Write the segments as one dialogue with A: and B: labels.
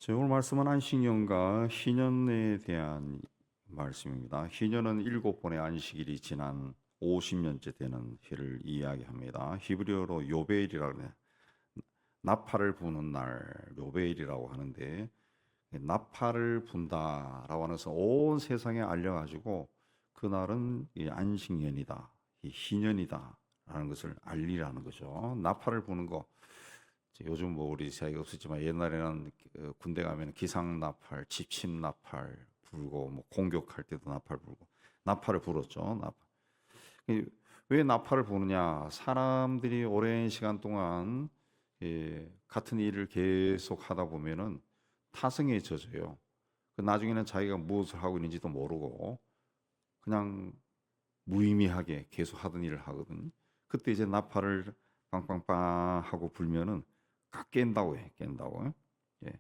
A: 제 오늘 말씀은 안식년과 희년에 대한 말씀입니다. 희년은 7번의 안식일이 지난 50년째 되는 해를 이야기합니다. 히브리어로 요베일이라고 해요. 나팔을 부는 날 요베일이라고 하는데, 나팔을 분다라고 하면서 온 세상에 알려가지고 그날은 이 안식년이다, 이 희년이다라는 것을 알리라는 거죠. 나팔을 부는 거, 요즘 뭐 우리 사이가 없었지만 옛날에는 군대 가면 기상 나팔, 지침 나팔 불고, 뭐 공격할 때도 나팔 불고, 나팔을 불었죠. 나팔. 왜 나팔을 부느냐? 사람들이 오랜 시간 동안 같은 일을 계속 하다 보면은 타성에 젖어요. 나중에는 자기가 무엇을 하고 있는지도 모르고 그냥 무의미하게 계속 하던 일을 하거든. 그때 이제 나팔을 빵빵빵 하고 불면은 깬다고 해, 깬다고. 예.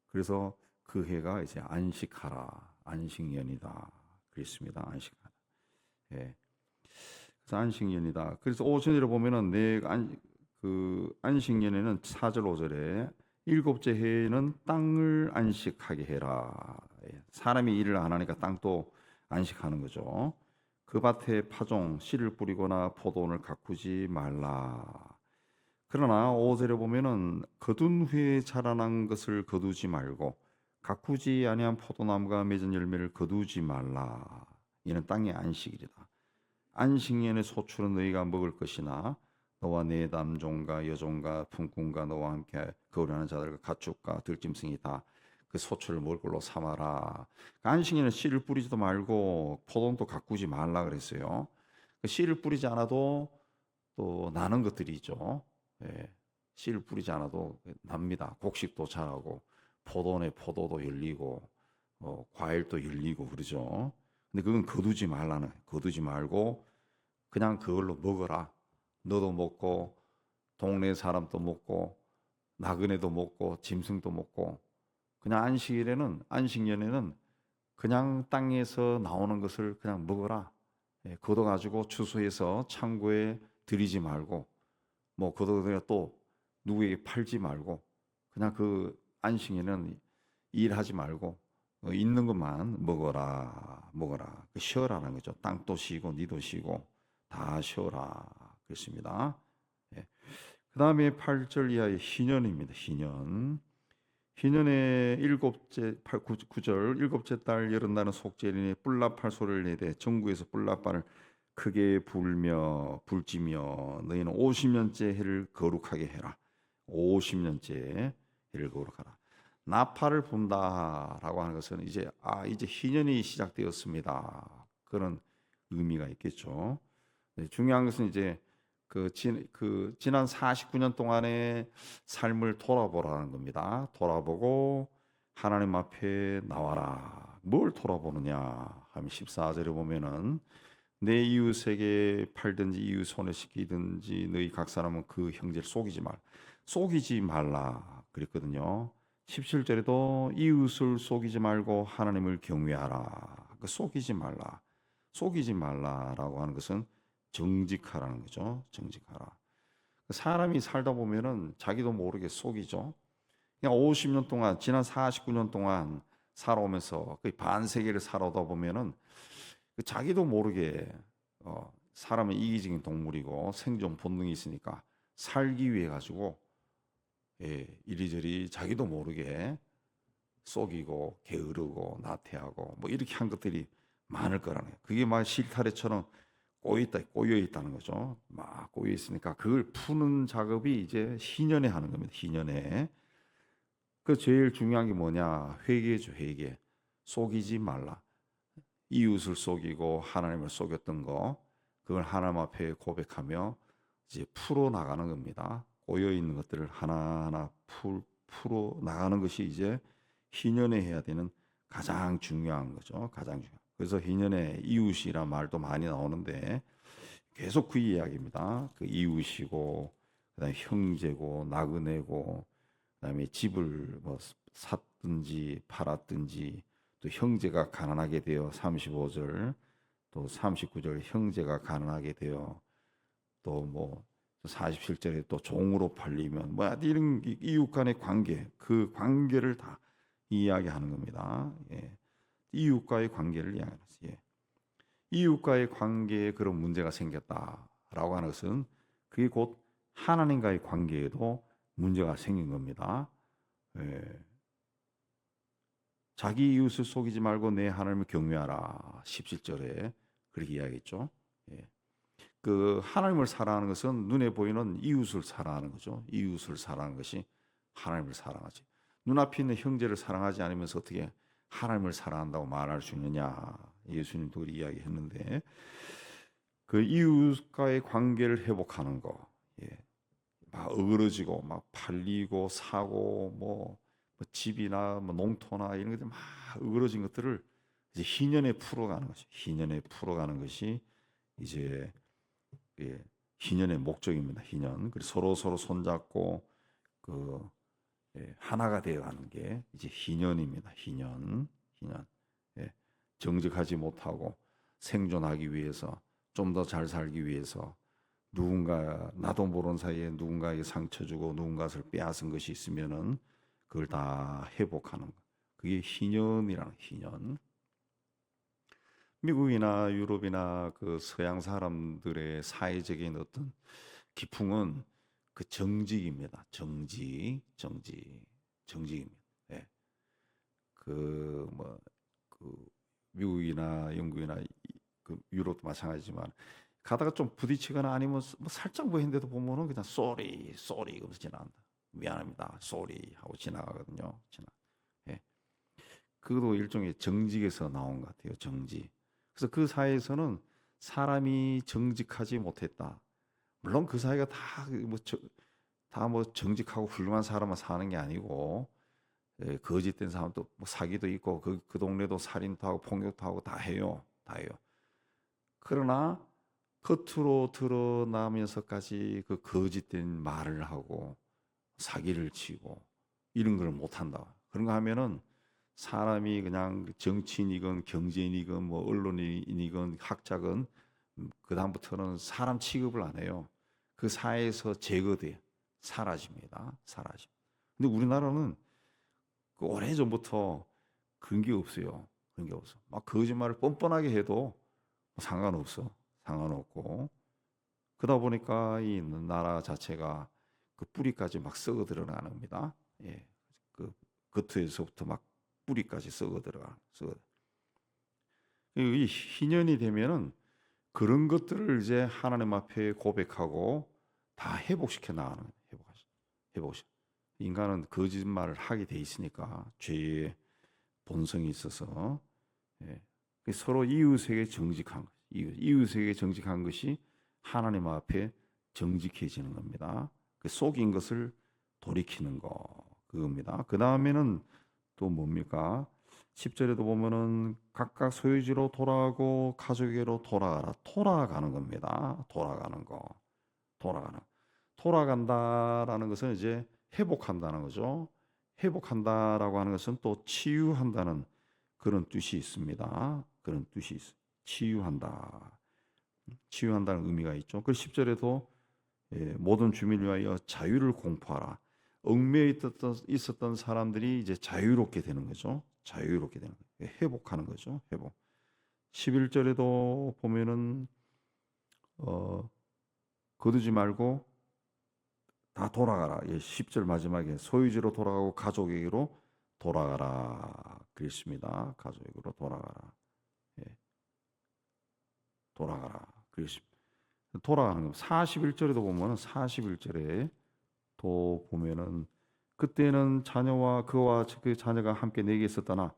A: 그래서 그 해가 이제 안식하라, 안식년이다. 그랬습니다. 안식하라. 예. 그래서 안식년이다. 그래서 오전에 보면은 그 안식년에는 4절 5절에 일곱째 해에는 땅을 안식하게 해라. 예. 사람이 일을 안 하니까 땅도 안식하는 거죠. 그 밭에 파종, 씨를 뿌리거나 포도원을 가꾸지 말라. 그러나 5절에 보면은 거둔 후에 자라난 것을 거두지 말고 가꾸지 아니한 포도나무가 맺은 열매를 거두지 말라. 이는 땅의 안식일이다. 안식년의 소출은 너희가 먹을 것이나 너와 네 남종과 여종과 품꾼과 너와 함께 거류하는 자들과 가축과 들짐승이 다 그 소출을 먹을 걸로 삼아라. 안식년에 씨를 뿌리지도 말고 포도원도 가꾸지 말라 그랬어요. 씨를 뿌리지 않아도 또 나는 것들이 있죠. 예, 씨를 뿌리지 않아도 납니다. 곡식도 자라고 포도원에 포도도 열리고 과일도 열리고 그러죠. 근데 그건 거두지 말라는 거예요. 거두지 말고 그냥 그걸로 먹어라. 너도 먹고 동네 사람도 먹고 나그네도 먹고 짐승도 먹고, 그냥 안식년에는 그냥 땅에서 나오는 것을 그냥 먹어라. 예, 걷어가지고 추수해서 창고에 들이지 말고, 뭐 걷어가 또 누구에게 팔지 말고, 그냥 그 안식에는 일하지 말고 있는 것만 먹어라. 쉬어라는 거죠. 땅도 쉬고 니도 쉬고 다 쉬어라 그랬습니다. 예. 그 다음에 8절 이하의 희년입니다. 희년의 일곱째 9절 일곱째 달 여름날은 속죄일이니 뿔나팔 소리를 내되 전국에서 뿔나팔을 크게 불지며 너희는 50년째 해를 거룩하게 해라. 50년째 해를 거룩하라. 나팔을 분다라고 하는 것은 이제 희년이 시작되었습니다. 그런 의미가 있겠죠. 네, 중요한 것은 이제 지난 49년 동안의 삶을 돌아보라는 겁니다. 돌아보고 하나님 앞에 나와라. 뭘 돌아보느냐 하면 14절에 보면은 내 이웃에게 팔든지 이웃 손에 시키든지 너희 각 사람은 그 형제를 속이지 말라 그랬거든요. 17절에도 이웃을 속이지 말고 하나님을 경외하라. 속이지 말라라고 하는 것은 정직하라는 거죠. 정직하라. 사람이 살다 보면은 자기도 모르게 속이죠. 그냥 50년 동안, 지난 49년 동안 살아오면서 거의 반세기를 살아오다 보면은 자기도 모르게 사람은 이기적인 동물이고 생존 본능이 있으니까 살기 위해 가지고 이리저리 자기도 모르게 속이고 게으르고 나태하고 뭐 이렇게 한 것들이 많을 거라는 거예요. 그게 막 실타래처럼 꼬여 있다는 거죠. 막 꼬여 있으니까 그걸 푸는 작업이 이제 희년에 하는 겁니다. 희년에. 그 제일 중요한 게 뭐냐? 회개죠, 회개. 속이지 말라. 이웃을 속이고 하나님을 속였던 거, 그걸 하나님 앞에 고백하며 이제 풀어 나가는 겁니다. 꼬여 있는 것들을 하나하나 풀어 나가는 것이 이제 희년에 해야 되는 가장 중요한 거죠. 가장 중요한. 그래서 희년에 이웃이란 말도 많이 나오는데 계속 그 이야기입니다. 그 이웃이고, 그다음에 형제고, 나그네고, 그다음에 집을 뭐 샀든지 팔았든지, 또 형제가 가난하게 되어 35절, 또 39절 형제가 가난하게 되어, 또 뭐 47절에 또 종으로 팔리면 뭐 이런 이웃 간의 관계, 그 관계를 다 이야기하는 겁니다. 예. 이웃과의 관계를 이야기하는 거죠. 예. 이웃과의 관계에 그런 문제가 생겼다라고 하는 것은 그게 곧 하나님과의 관계에도 문제가 생긴 겁니다. 예. 자기 이웃을 속이지 말고 내 하나님을 경외하라. 17절에 그렇게 이야기했죠. 예. 그 하나님을 사랑하는 것은 눈에 보이는 이웃을 사랑하는 거죠. 이웃을 사랑하는 것이 하나님을 사랑하지. 눈앞에 있는 형제를 사랑하지 않으면서 어떻게 하나님을 사랑한다고 말할 수 있느냐. 예수님도 그렇게 이야기했는데 그 이웃과의 관계를 회복하는 거. 예. 막 어그러지고 막 팔리고 사고 뭐 집이나 뭐 농토나 이런 것들 막 어그러진 것들을 이제 희년에 풀어가는 것이 희년에 풀어가는 것이 이제 예, 희년의 목적입니다. 희년. 그리고 서로 손잡고 그 하나가 되어가는 게 이제 희년입니다. 희년. 예, 정직하지 못하고 생존하기 위해서 좀 더 잘 살기 위해서 누군가 나도 모르는 사이에 누군가에게 상처 주고 누군가를 빼앗은 것이 있으면은 그걸 다 회복하는 거. 그게 희년이라는 희년. 미국이나 유럽이나 그 서양 사람들의 사회적인 어떤 기풍은 그 정직입니다. 정직입니다. 예. 그 미국이나 영국이나 그 유럽도 마찬가지지만 가다가 좀 부딪히거나 아니면 뭐 살짝 보이는데도 보면은 그냥 쏘리 그러면서 지나간다. 미안합니다. 쏘리 하고 지나가거든요. 예. 그것도 일종의 정직에서 나온 것 같아요. 정직. 그래서 그 사회에서는 사람이 정직하지 못했다. 물론 그 사회가 다 뭐 정직하고 훌륭한 사람만 사는 게 아니고 거짓된 사람도 뭐 사기도 있고 그 동네도 살인도 하고 폭력도 하고 다 해요. 다 해요. 그러나 겉으로 드러나면서까지 그 거짓된 말을 하고 사기를 치고 이런 걸 못한다. 그런 거 하면은 사람이 그냥 정치인이건 경제인이건 뭐 언론인이건 학자건 그 다음부터는 사람 취급을 안 해요. 그 사회에서 제거돼 사라집니다. 사라집. 근데 우리나라는 그 오래전부터 그런 게 없어요. 그런 게 없어. 막 거짓말을 뻔뻔하게 해도 상관없어. 상관없고. 그러다 보니까 이 나라 자체가 그 뿌리까지 막 썩어 들어가는 겁니다. 예. 그 겉에서부터 막 뿌리까지 썩어 들어가. 이 희년이 되면은 그런 것들을 이제 하나님 앞에 고백하고 다 회복시켜 나가는 거예요. 회복시켜. 인간은 거짓말을 하게 돼 있으니까 죄의 본성이 있어서 예. 서로 이웃에게 정직한 것, 이웃에게 정직한 것이 하나님 앞에 정직해지는 겁니다. 그 속인 것을 돌이키는 거 그겁니다. 그 다음에는 또 뭡니까? 10절에도 보면은 각각 소유지로 돌아가고 가족에게로 돌아가라. 돌아가는 겁니다. 돌아간다라는 것은 이제 회복한다는 거죠. 회복한다라고 하는 것은 또 치유한다는 그런 뜻이 있습니다. 그런 뜻이 있어. 치유한다는 의미가 있죠. 그 10절에도 모든 주민을 위하여 자유를 공포하라. 얽매여 있었던 사람들이 이제 자유롭게 되는 거죠. 자유롭게 되는 거예요. 회복하는 거죠. 회복. 11절에도 보면은 거두지 말고 다 돌아가라. 10절 마지막에 소유지로 돌아가고 가족에게로 돌아가라. 그랬습니다. 가족에게로 돌아가라. 예. 돌아가라. 그랬습니다. 돌아가는 거. 41절에도 보면은 41절에 또 보면은 그때는 자녀와 그와 그 자녀가 함께 내게 있었다나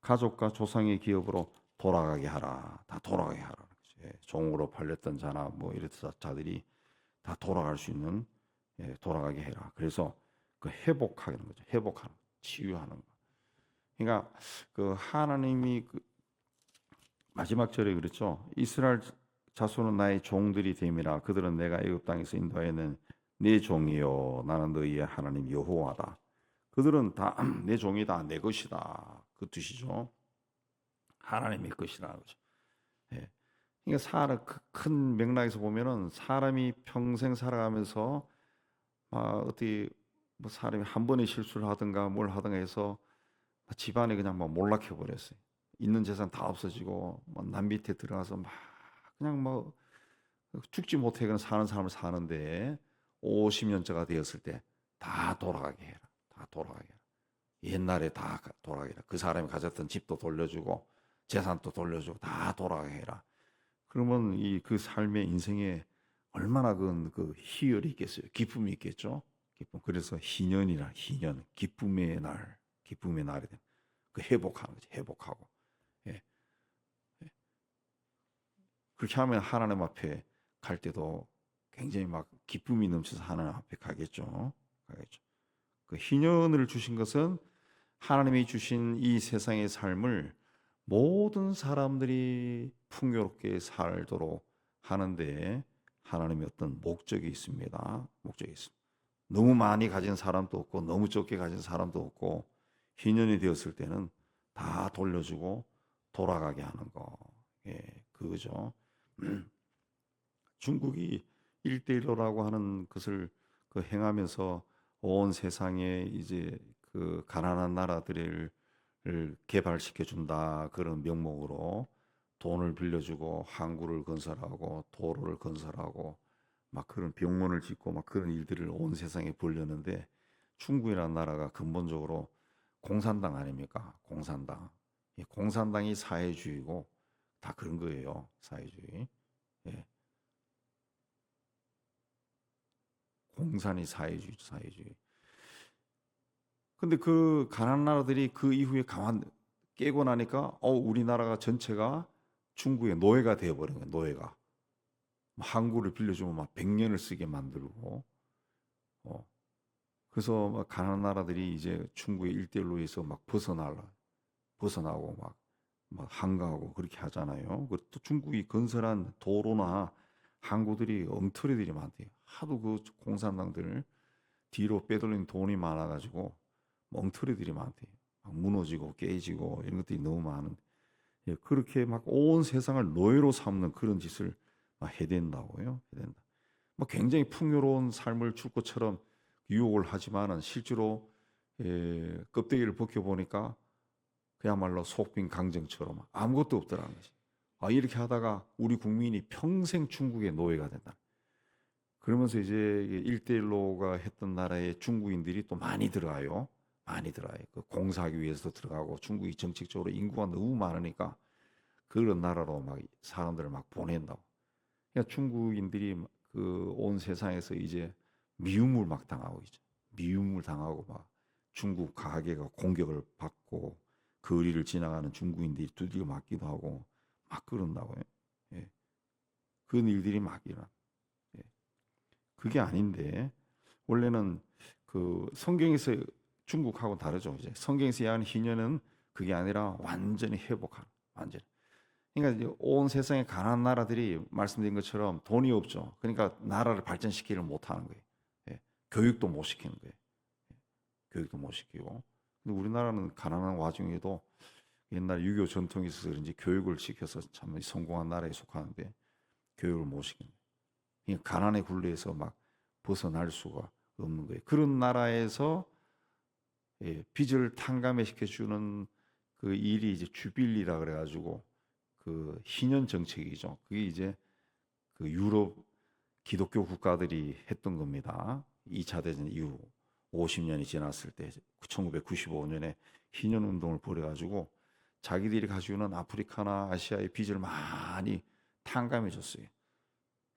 A: 가족과 조상의 기업으로 돌아가게 하라. 다 돌아가게 하라. 예. 종으로 팔렸던 자나 뭐 이랬던 자들이 다 돌아갈 수 있는 돌아가게 해라. 그래서 그 회복하는 거죠. 회복하는 거. 치유하는 거. 그러니까 그 하나님이 그 마지막 절에 그랬죠. 이스라엘 자손은 나의 종들이 됨이라. 그들은 내가 애굽 땅에서 인도하여낸 내 종이요 나는 너희의 하나님 여호와다. 그들은 다 내 종이다. 내 것이다. 그 뜻이죠. 하나님의 것이라는 거죠. 예. 그러니까 큰 맥락에서 보면은 사람이 평생 살아가면서 어떻게 뭐 사람이 한 번의 실수를 하든가 뭘 하든가 해서 집안에 그냥 막 몰락해 버렸어요. 있는 재산 다 없어지고 남 밑에 들어가서 막 그냥 뭐 죽지 못해 그냥 사는 삶을 사는데 50년째가 되었을 때 다 돌아가게 해라. 다 돌아가게 해라. 옛날에 다 돌아가게 해라. 그 사람이 가졌던 집도 돌려주고 재산도 돌려주고 다 돌아가게 해라. 그러면 이 그 삶의 인생에 얼마나 그 희열이 있겠어요. 기쁨이 있겠죠. 기쁨. 그래서 희년이라 희년 기쁨의 날, 기쁨의 날이 돼. 그 회복하는 거지. 회복하고. 예. 예. 그렇게 하면 하나님 앞에 갈 때도 굉장히 막 기쁨이 넘쳐서 하나님 앞에 가겠죠. 가겠죠. 그 희년을 주신 것은 하나님이 주신 이 세상의 삶을 모든 사람들이 풍요롭게 살도록 하는데 하나님의 어떤 목적이 있습니다. 목적이 있습니다. 너무 많이 가진 사람도 없고 너무 적게 가진 사람도 없고 희년이 되었을 때는 다 돌려주고 돌아가게 하는 거. 예, 그거죠. 중국이 일대일로라고 하는 것을 그 행하면서 온 세상에 이제 그 가난한 나라들을 개발시켜 준다 그런 명목으로 돈을 빌려주고 항구를 건설하고 도로를 건설하고 막 그런 병원을 짓고 막 그런 일들을 온 세상에 벌렸는데 중국이라는 나라가 근본적으로 공산당 아닙니까? 공산당. 이 공산당이 사회주의고 다 그런 거예요. 사회주의. 예. 공산이 사회주의, 사회주의. 근데 그 가난한 나라들이 그 이후에 깨고 나니까 우리나라가 전체가 중국의 노예가 되어버린 거예요. 노예가. 항구를 빌려주면 막 100년을 쓰게 만들고 어. 그래서 막 가난한 나라들이 이제 중국의 일대일로에서 막 벗어나고 막 한가하고 그렇게 하잖아요. 또 중국이 건설한 도로나 항구들이 엉터리들이 많대요. 하도 그 공산당들 뒤로 빼돌린 돈이 많아가지고 엉터리들이 많대요. 막 무너지고 깨지고 이런 것들이 너무 많은. 예, 그렇게 막 온 세상을 노예로 삼는 그런 짓을 막 해댄다고요. 해댄다. 뭐 굉장히 풍요로운 삶을 줄 것처럼 유혹을 하지만은 실제로 껍데기를 벗겨 보니까 그야말로 속빈 강정처럼 아무것도 없더라는 거지. 이렇게 하다가 우리 국민이 평생 중국의 노예가 된다. 그러면서 이제 일대일로가 했던 나라에 중국인들이 또 많이 들어가요. 많이 들어가요. 그 공사하기 위해서 들어가고 중국이 정책적으로 인구가 너무 많으니까 그런 나라로 막 사람들을 막 보낸다고. 그러니까 중국인들이 그 온 세상에서 이제 미움을 막 당하고 있죠. 미움을 당하고 막 중국 가게가 공격을 받고 거리를 지나가는 중국인들이 두들겨 맞기도 하고 막 그런다고요. 예. 그런 일들이 막 일어나. 예. 그게 아닌데 원래는 그 성경에서 중국하고 다르죠. 이제 성경에서 이야기하는 희년은 그게 아니라 완전히 회복하는 완전. 그러니까 이제 온 세상의 가난한 나라들이 말씀드린 것처럼 돈이 없죠. 그러니까 나라를 발전시키를 못하는 거예요. 예. 교육도 못 시키는 거예요. 예. 교육도 못 시키고. 근데 우리나라는 가난한 와중에도 옛날 유교 전통이 있어서 그런지 교육을 시켜서 참 성공한 나라에 속하는데 교육을 못 시키는 거예요. 그러니까 가난의 굴레에서 막 벗어날 수가 없는 거예요. 그런 나라에서 빚을 탕감해 시켜주는 그 일이 이제 주빌리라 그래가지고 그 희년 정책이죠. 그게 이제 그 유럽 기독교 국가들이 했던 겁니다. 2차 대전 이후 50년이 지났을 때 1995년에 희년 운동을 벌여가지고 자기들이 가지고 있는 아프리카나 아시아의 빚을 많이 탕감해 줬어요.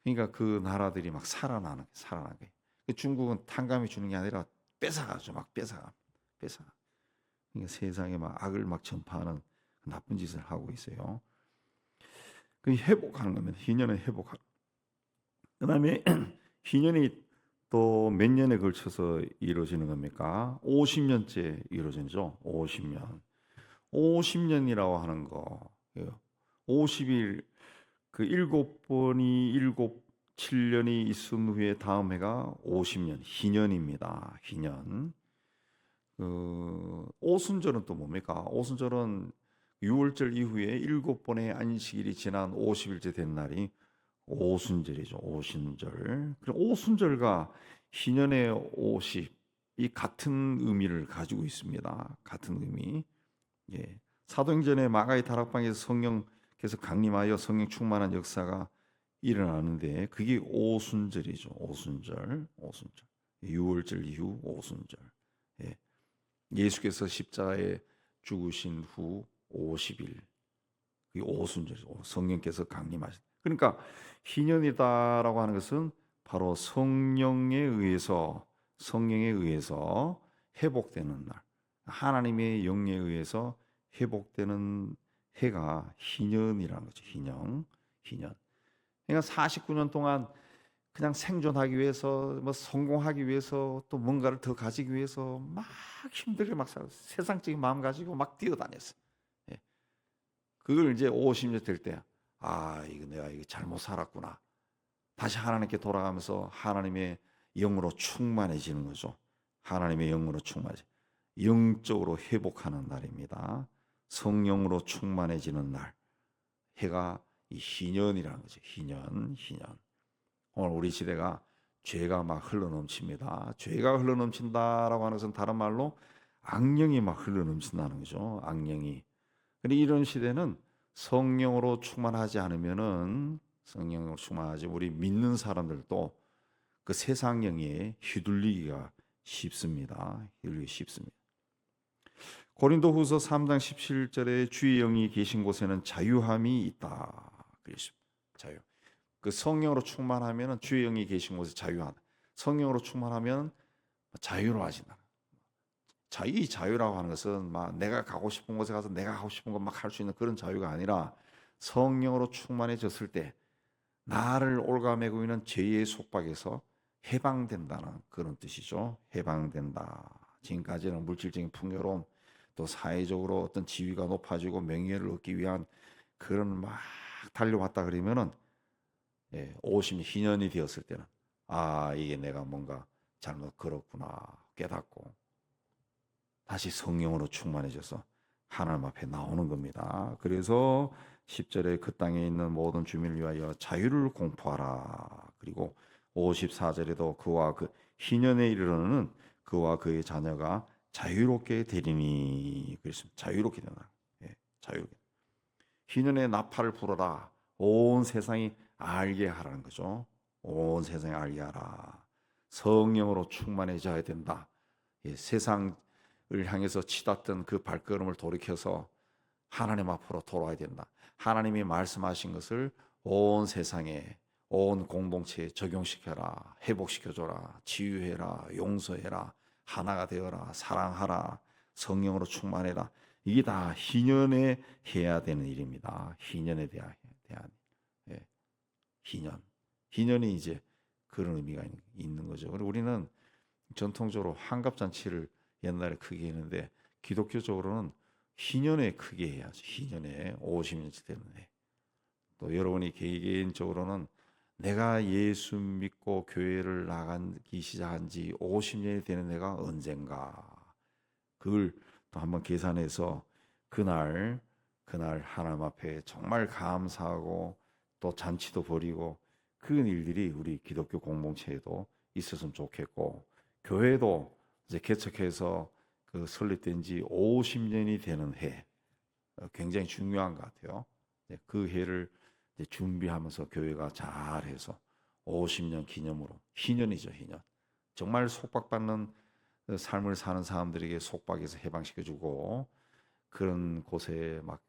A: 그러니까 그 나라들이 막 살아나는 거예요. 중국은 탕감해 주는 게 아니라 뺏어가죠. 막 뺏어가. 그러니까 세상에 막 악을 막 전파하는 나쁜 짓을 하고 있어요. 그 회복하는 겁니다. 희년은 회복하는. 그다음에 희년이 또 몇 년에 걸쳐서 이루어지는 겁니까? 50년째 이루어지죠. 50년. 50년이라고 하는 거. 50일 그 7년이 있은 후에 다음 해가 50년 희년입니다. 희년. 그 오순절은 또 뭡니까? 오순절은 6월절 이후에 7번의 안식일이 지난 50일째 된 날이 오순절이죠. 오순절. 그럼 오순절과 희년의 50, 이 같은 의미를 가지고 있습니다. 같은 의미. 예. 사도행전의 마가의 다락방에서 성령께서 강림하여 성령 충만한 역사가 일어나는데 그게 오순절이죠. 오순절. 유월절 이후 오순절. 예. 예수께서 십자가에 죽으신 후 50일. 그게 오순절이죠. 성령께서 강림하신. 그러니까 희년이다라고 하는 것은 바로 성령에 의해서 회복되는 날. 하나님의 영에 의해서 회복되는 해가 희년이라는 거죠. 희년. 그러니까 49년 동안 그냥 생존하기 위해서, 뭐 성공하기 위해서, 또 뭔가를 더 가지기 위해서 막 힘들게 막 살았어요. 세상적인 마음 가지고 막 뛰어다녔어요. 예. 그걸 이제 50년 될 때, 이거 내가 이거 잘못 살았구나. 다시 하나님께 돌아가면서 하나님의 영으로 충만해지는 거죠. 하나님의 영으로 충만해지. 영적으로 회복하는 날입니다. 성령으로 충만해지는 날. 해가 이 희년이라는 거죠. 희년. 오늘 우리 시대가 죄가 막 흘러넘칩니다. 죄가 흘러넘친다라고 하는 것은 다른 말로 악령이 막 흘러넘친다는 거죠. 악령이. 근데 이런 시대는 성령으로 충만하지 않으면은 우리 믿는 사람들도 그 세상 영에 휘둘리기가 쉽습니다. 고린도후서 3장 17절에 주의 영이 계신 곳에는 자유함이 있다. 그랬습니다. 자유. 그 성령으로 충만하면은 주의 영이 계신 곳에 자유하다. 성령으로 충만하면 자유로워진다. 이 자유라고 하는 것은 막 내가 가고 싶은 곳에 가서 내가 하고 싶은 것 막 할 수 있는 그런 자유가 아니라 성령으로 충만해졌을 때 나를 올가매고 있는 죄의 속박에서 해방된다는 그런 뜻이죠. 해방된다. 지금까지는 물질적인 풍요로움, 또 사회적으로 어떤 지위가 높아지고 명예를 얻기 위한 그런 막 달려왔다 그러면은 50년이 되었을 때는 이게 내가 뭔가 잘못 걸었구나 깨닫고 다시 성령으로 충만해져서 하나님 앞에 나오는 겁니다. 그래서 10절에 그 땅에 있는 모든 주민을 위하여 자유를 공포하라. 그리고 54절에도 그와 그 희년에 이르러는 그와 그의 자녀가 자유롭게 되리니 그랬습니다. 자유롭게 되나? 자유롭게. 희년의 나팔을 불어라. 온 세상이 알게 하라는 거죠. 온 세상이 알게 하라. 성령으로 충만해져야 된다. 세상을 향해서 치닫던 그 발걸음을 돌이켜서 하나님 앞으로 돌아와야 된다. 하나님이 말씀하신 것을 온 세상에, 온 공동체에 적용시켜라. 회복시켜줘라. 치유해라. 용서해라. 하나가 되어라. 사랑하라. 성령으로 충만해라. 이게 다 희년에 해야 되는 일입니다. 희년에 대한 희년이 이제 그런 의미가 있는 거죠. 그리고 우리는 전통적으로 환갑잔치를 옛날에 크게 했는데 기독교적으로는 희년에 크게 해야죠. 희년에 50년째 되는 해. 또 여러분이 개인적으로는 내가 예수 믿고 교회를 나가기 시작한 지 50년이 되는 해가 언젠가. 그걸 또 한번 계산해서 그날 하나님 앞에 정말 감사하고 또 잔치도 벌이고 그런 일들이 우리 기독교 공동체에도 있었으면 좋겠고 교회도 이제 개척해서 그 설립된 지 50년이 되는 해 굉장히 중요한 것 같아요. 그 해를 이제 준비하면서 교회가 잘해서 50년 기념으로 희년이죠, 희년. 정말 속박받는 삶을 사는 사람들에게 속박에서 해방시켜주고 그런 곳에 막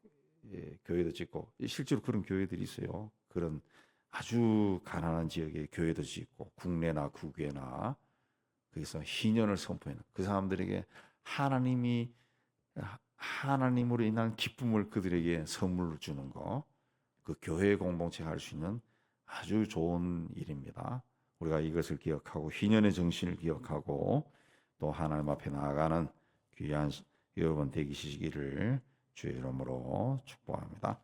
A: 교회도 짓고 실제로 그런 교회들이 있어요. 그런 아주 가난한 지역에 교회도 짓고 국내나 국외나 거기서 희년을 선포하는 그 사람들에게 하나님으로 인한 기쁨을 그들에게 선물로 주는 거, 그 교회 공동체가 할 수 있는 아주 좋은 일입니다. 우리가 이것을 기억하고 희년의 정신을 기억하고 또 하나님 앞에 나아가는 귀한 여러분 되시기를 주의 이름으로 축복합니다.